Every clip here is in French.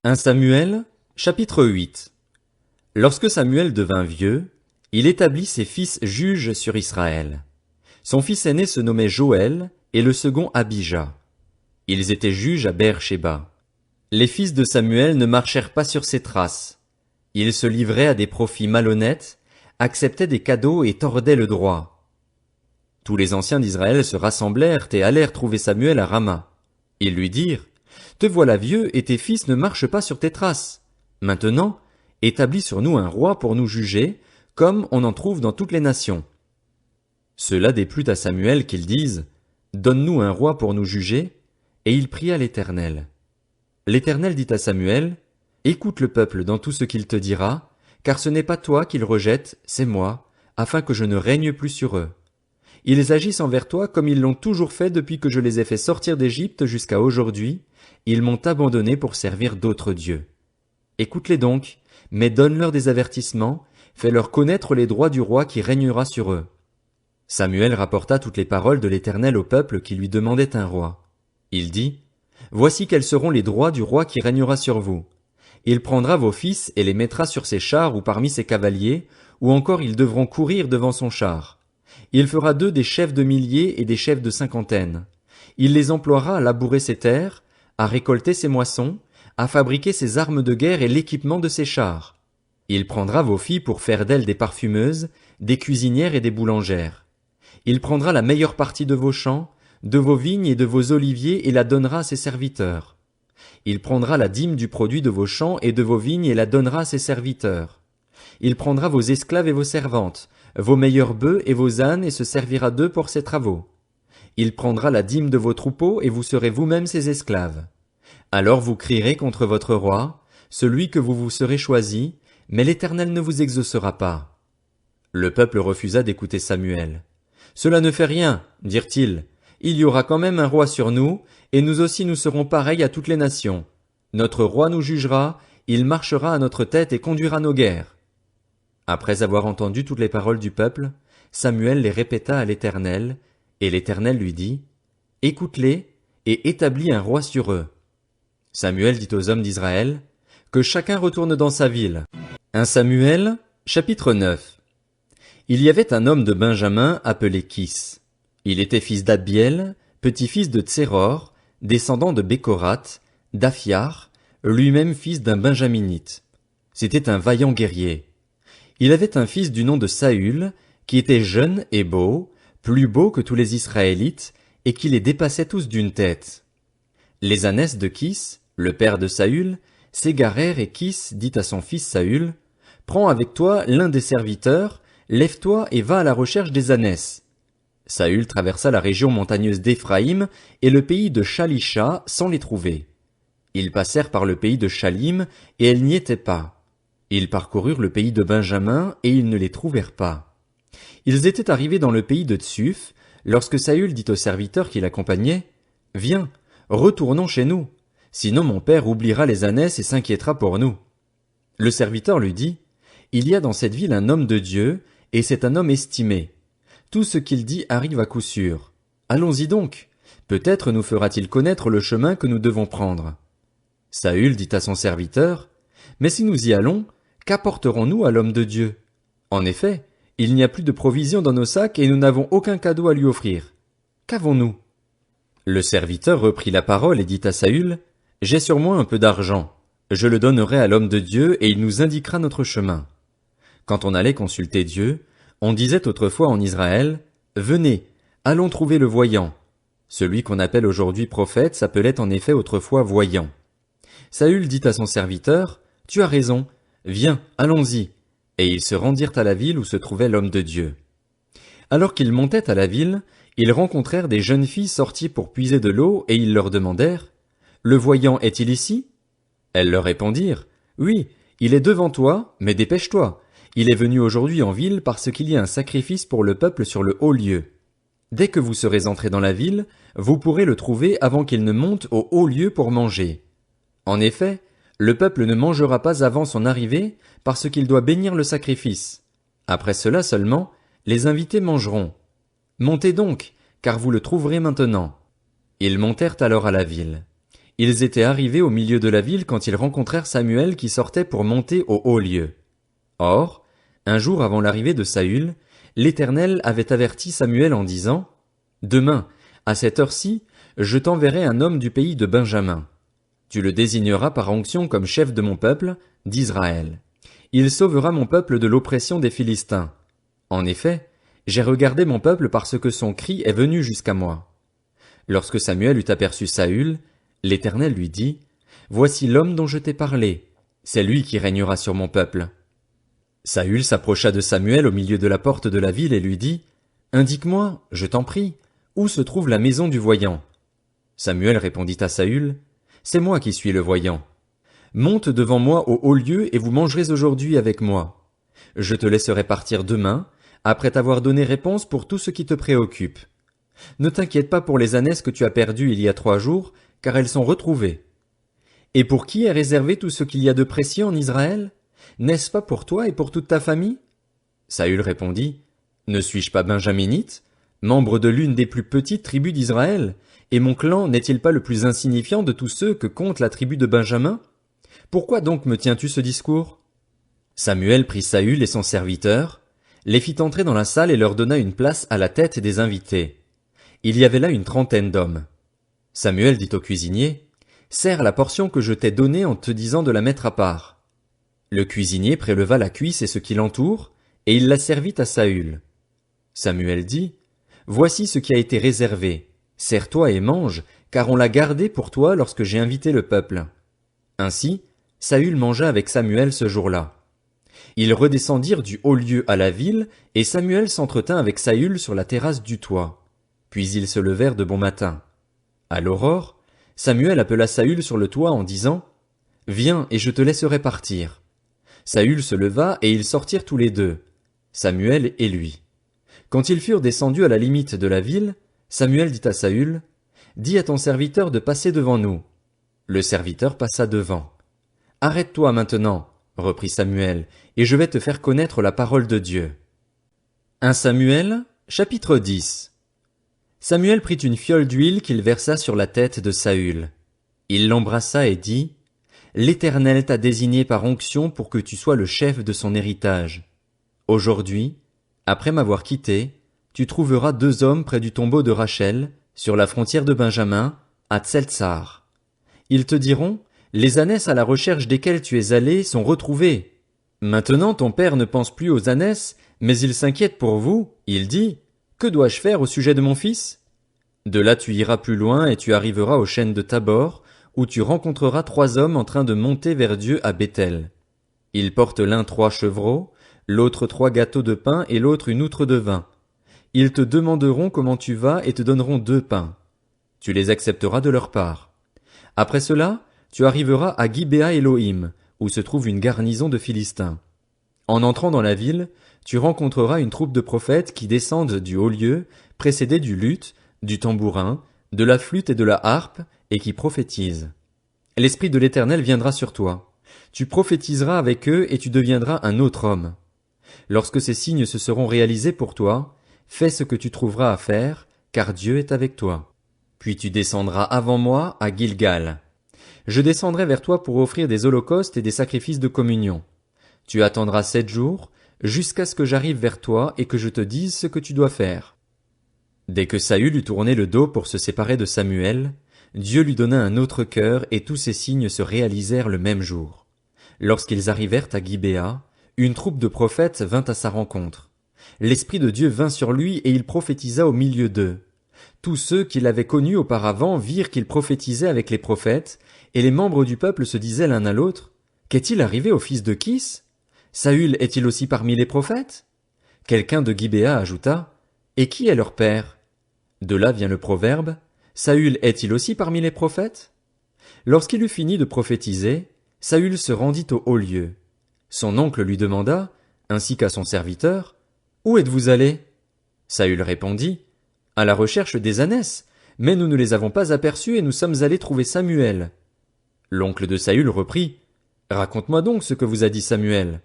1 Samuel, chapitre 8. Lorsque Samuel devint vieux, il établit ses fils juges sur Israël. Son fils aîné se nommait Joël et le second Abijah. Ils étaient juges à Beer-Shéba. Les fils de Samuel ne marchèrent pas sur ses traces. Ils se livraient à des profits malhonnêtes, acceptaient des cadeaux et tordaient le droit. Tous les anciens d'Israël se rassemblèrent et allèrent trouver Samuel à Rama. Ils lui dirent: Te voilà vieux et tes fils ne marchent pas sur tes traces. Maintenant, établis sur nous un roi pour nous juger, comme on en trouve dans toutes les nations. Cela déplut à Samuel qu'il dise: Donne-nous un roi pour nous juger, et il pria l'Éternel. L'Éternel dit à Samuel: Écoute le peuple dans tout ce qu'il te dira, car ce n'est pas toi qu'ils rejettent, c'est moi, afin que je ne règne plus sur eux. Ils agissent envers toi comme ils l'ont toujours fait depuis que je les ai fait sortir d'Égypte jusqu'à aujourd'hui, ils m'ont abandonné pour servir d'autres dieux. Écoute-les donc, mais donne-leur des avertissements, fais-leur connaître les droits du roi qui régnera sur eux. Samuel rapporta toutes les paroles de l'Éternel au peuple qui lui demandait un roi. Il dit: Voici quels seront les droits du roi qui régnera sur vous. Il prendra vos fils et les mettra sur ses chars ou parmi ses cavaliers, ou encore ils devront courir devant son char. Il fera d'eux des chefs de milliers et des chefs de cinquantaines. Il les emploiera à labourer ses terres, à récolter ses moissons, à fabriquer ses armes de guerre et l'équipement de ses chars. Il prendra vos filles pour faire d'elles des parfumeuses, des cuisinières et des boulangères. Il prendra la meilleure partie de vos champs, de vos vignes et de vos oliviers et la donnera à ses serviteurs. Il prendra la dîme du produit de vos champs et de vos vignes et la donnera à ses serviteurs. Il prendra vos esclaves et vos servantes, vos meilleurs bœufs et vos ânes et se servira d'eux pour ses travaux. Il prendra la dîme de vos troupeaux et vous serez vous-même ses esclaves. Alors vous crierez contre votre roi, celui que vous vous serez choisi, mais l'Éternel ne vous exaucera pas. Le peuple refusa d'écouter Samuel. Cela ne fait rien, dirent-ils. Il y aura quand même un roi sur nous, et nous aussi nous serons pareils à toutes les nations. Notre roi nous jugera, il marchera à notre tête et conduira nos guerres. Après avoir entendu toutes les paroles du peuple, Samuel les répéta à l'Éternel, et l'Éternel lui dit: Écoute-les, et établis un roi sur eux. Samuel dit aux hommes d'Israël: Que chacun retourne dans sa ville. 1 Samuel, chapitre 9. Il y avait un homme de Benjamin appelé Kis. Il était fils d'Abiel, petit-fils de Tséror, descendant de Bécorath, d'Aphiar, lui-même fils d'un benjaminite. C'était un vaillant guerrier. Il avait un fils du nom de Saül, qui était jeune et beau, plus beau que tous les Israélites, et qui les dépassait tous d'une tête. Les ânesses de Kis, le père de Saül, s'égarèrent et Kis dit à son fils Saül: Prends avec toi l'un des serviteurs, lève-toi et va à la recherche des ânesses. Saül traversa la région montagneuse d'Éphraïm et le pays de Shalisha sans les trouver. Ils passèrent par le pays de Shalim et elles n'y étaient pas. Ils parcoururent le pays de Benjamin et ils ne les trouvèrent pas. Ils étaient arrivés dans le pays de Tsuf, lorsque Saül dit au serviteur qui l'accompagnait: Viens, retournons chez nous, sinon mon père oubliera les ânesses et s'inquiétera pour nous. Le serviteur lui dit: Il y a dans cette ville un homme de Dieu, et c'est un homme estimé. Tout ce qu'il dit arrive à coup sûr. Allons-y donc. Peut-être nous fera-t-il connaître le chemin que nous devons prendre. Saül dit à son serviteur: Mais si nous y allons, qu'apporterons-nous à l'homme de Dieu? En effet, il n'y a plus de provisions dans nos sacs et nous n'avons aucun cadeau à lui offrir. Qu'avons-nous? Le serviteur reprit la parole et dit à Saül: J'ai sur moi un peu d'argent. Je le donnerai à l'homme de Dieu et il nous indiquera notre chemin. Quand on allait consulter Dieu, on disait autrefois en Israël: Venez, allons trouver le voyant. Celui qu'on appelle aujourd'hui prophète s'appelait en effet autrefois voyant. Saül dit à son serviteur: Tu as raison, viens, allons-y. Et ils se rendirent à la ville où se trouvait l'homme de Dieu. Alors qu'ils montaient à la ville, ils rencontrèrent des jeunes filles sorties pour puiser de l'eau et ils leur demandèrent: Le voyant est-il ici? Elles leur répondirent: Oui, il est devant toi, mais dépêche-toi. Il est venu aujourd'hui en ville parce qu'il y a un sacrifice pour le peuple sur le haut lieu. Dès que vous serez entrés dans la ville, vous pourrez le trouver avant qu'il ne monte au haut lieu pour manger. En effet, le peuple ne mangera pas avant son arrivée parce qu'il doit bénir le sacrifice. Après cela seulement, les invités mangeront. Montez donc, car vous le trouverez maintenant. Ils montèrent alors à la ville. Ils étaient arrivés au milieu de la ville quand ils rencontrèrent Samuel qui sortait pour monter au haut lieu. Or, un jour avant l'arrivée de Saül, l'Éternel avait averti Samuel en disant: Demain, à cette heure-ci, je t'enverrai un homme du pays de Benjamin. Tu le désigneras par onction comme chef de mon peuple, d'Israël. Il sauvera mon peuple de l'oppression des Philistins. En effet, j'ai regardé mon peuple parce que son cri est venu jusqu'à moi. Lorsque Samuel eut aperçu Saül, l'Éternel lui dit: Voici l'homme dont je t'ai parlé. C'est lui qui régnera sur mon peuple. Saül s'approcha de Samuel au milieu de la porte de la ville et lui dit: Indique-moi, je t'en prie, où se trouve la maison du voyant? Samuel répondit à Saül: C'est moi qui suis le voyant. Monte devant moi au haut lieu et vous mangerez aujourd'hui avec moi. Je te laisserai partir demain, après t'avoir donné réponse pour tout ce qui te préoccupe. Ne t'inquiète pas pour les ânesses que tu as perdues il y a 3 jours, car elles sont retrouvées. Et pour qui est réservé tout ce qu'il y a de précieux en Israël? N'est-ce pas pour toi et pour toute ta famille? Saül répondit: Ne suis-je pas benjaminite, membre de l'une des plus petites tribus d'Israël, et mon clan n'est-il pas le plus insignifiant de tous ceux que compte la tribu de Benjamin? Pourquoi donc me tiens-tu ce discours? Samuel prit Saül et son serviteur, les fit entrer dans la salle et leur donna une place à la tête des invités. Il y avait là une 30aine d'hommes. Samuel dit au cuisinier: Sers la portion que je t'ai donnée en te disant de la mettre à part. Le cuisinier préleva la cuisse et ce qui l'entoure, et il la servit à Saül. Samuel dit: Voici ce qui a été réservé. Sers-toi et mange, car on l'a gardé pour toi lorsque j'ai invité le peuple. Ainsi, Saül mangea avec Samuel ce jour-là. Ils redescendirent du haut lieu à la ville, et Samuel s'entretint avec Saül sur la terrasse du toit. Puis ils se levèrent de bon matin. À l'aurore, Samuel appela Saül sur le toit en disant: Viens, et je te laisserai partir. Saül se leva, et ils sortirent tous les deux, Samuel et lui. Quand ils furent descendus à la limite de la ville, Samuel dit à Saül: Dis à ton serviteur de passer devant nous. Le serviteur passa devant. Arrête-toi maintenant, reprit Samuel, et je vais te faire connaître la parole de Dieu. 1 Samuel, chapitre 10. Samuel prit une fiole d'huile qu'il versa sur la tête de Saül. Il l'embrassa et dit: L'Éternel t'a désigné par onction pour que tu sois le chef de son héritage. Aujourd'hui, après m'avoir quitté, tu trouveras 2 hommes près du tombeau de Rachel, sur la frontière de Benjamin, à Tseltsar. Ils te diront: Les ânesses à la recherche desquelles tu es allé sont retrouvées. Maintenant ton père ne pense plus aux ânesses, mais il s'inquiète pour vous. Il dit: Que dois-je faire au sujet de mon fils? De là tu iras plus loin et tu arriveras aux chênes de Tabor, où tu rencontreras 3 hommes en train de monter vers Dieu à Béthel. Ils portent l'un 3 chevreaux, l'autre 3 gâteaux de pain et l'autre une outre de vin. Ils te demanderont comment tu vas et te donneront 2 pains. Tu les accepteras de leur part. Après cela, tu arriveras à Gibéa Elohim, où se trouve une garnison de Philistins. En entrant dans la ville, tu rencontreras une troupe de prophètes qui descendent du haut lieu, précédés du luth, du tambourin, de la flûte et de la harpe, et qui prophétisent. L'Esprit de l'Éternel viendra sur toi. Tu prophétiseras avec eux et tu deviendras un autre homme. Lorsque ces signes se seront réalisés pour toi, fais ce que tu trouveras à faire, car Dieu est avec toi. Puis tu descendras avant moi à Gilgal. Je descendrai vers toi pour offrir des holocaustes et des sacrifices de communion. Tu attendras 7 jours, jusqu'à ce que j'arrive vers toi et que je te dise ce que tu dois faire. Dès que Saül eut tourné le dos pour se séparer de Samuel, Dieu lui donna un autre cœur et tous ces signes se réalisèrent le même jour. Lorsqu'ils arrivèrent à Gibéa, une troupe de prophètes vint à sa rencontre. L'Esprit de Dieu vint sur lui et il prophétisa au milieu d'eux. Tous ceux qui l'avaient connu auparavant virent qu'il prophétisait avec les prophètes, et les membres du peuple se disaient l'un à l'autre: Qu'est-il arrivé au fils de Kis? Saül est-il aussi parmi les prophètes? Quelqu'un de Gibéa ajouta: Et qui est leur père? De là vient le proverbe: Saül est-il aussi parmi les prophètes? Lorsqu'il eut fini de prophétiser, Saül se rendit au haut lieu. Son oncle lui demanda, ainsi qu'à son serviteur: Où êtes-vous allés? Saül répondit: À la recherche des ânesses, mais nous ne les avons pas aperçus et nous sommes allés trouver Samuel. L'oncle de Saül reprit: Raconte-moi donc ce que vous a dit Samuel.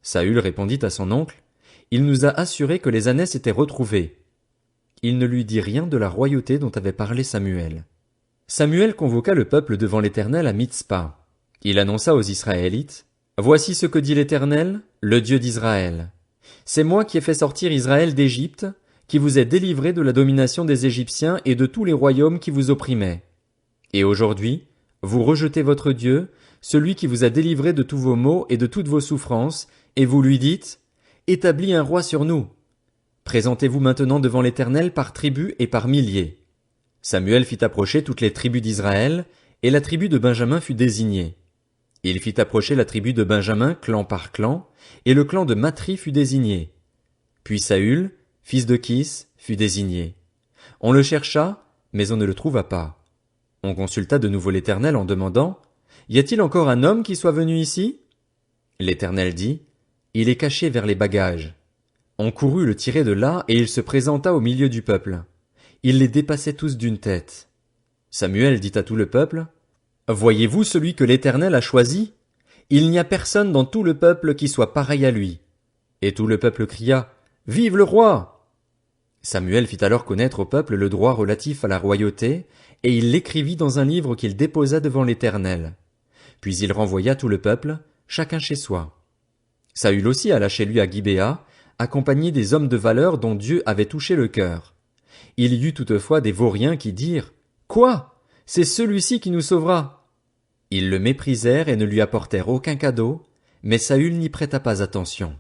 Saül répondit à son oncle: Il nous a assuré que les ânesses étaient retrouvées. Il ne lui dit rien de la royauté dont avait parlé Samuel. Samuel convoqua le peuple devant l'Éternel à Mitzpa. Il annonça aux Israélites, Voici ce que dit l'Éternel, le Dieu d'Israël. C'est moi qui ai fait sortir Israël d'Égypte, qui vous ai délivré de la domination des Égyptiens et de tous les royaumes qui vous opprimaient. Et aujourd'hui, vous rejetez votre Dieu, celui qui vous a délivré de tous vos maux et de toutes vos souffrances, et vous lui dites, Établis un roi sur nous. Présentez-vous maintenant devant l'Éternel par tribus et par milliers. Samuel fit approcher toutes les tribus d'Israël, et la tribu de Benjamin fut désignée. Il fit approcher la tribu de Benjamin clan par clan, et le clan de Matri fut désigné. Puis Saül, fils de Kis, fut désigné. On le chercha, mais on ne le trouva pas. On consulta de nouveau l'Éternel en demandant, Y a-t-il encore un homme qui soit venu ici? L'Éternel dit, Il est caché vers les bagages. On courut le tirer de là, et il se présenta au milieu du peuple. Il les dépassait tous d'une tête. Samuel dit à tout le peuple, Voyez-vous celui que l'Éternel a choisi? Il n'y a personne dans tout le peuple qui soit pareil à lui. Et tout le peuple cria, Vive le roi! Samuel fit alors connaître au peuple le droit relatif à la royauté, et il l'écrivit dans un livre qu'il déposa devant l'Éternel. Puis il renvoya tout le peuple, chacun chez soi. Saül aussi alla chez lui à Gibéa, accompagné des hommes de valeur dont Dieu avait touché le cœur. Il y eut toutefois des vauriens qui dirent, Quoi? C'est celui-ci qui nous sauvera. Ils le méprisèrent et ne lui apportèrent aucun cadeau, mais Saül n'y prêta pas attention.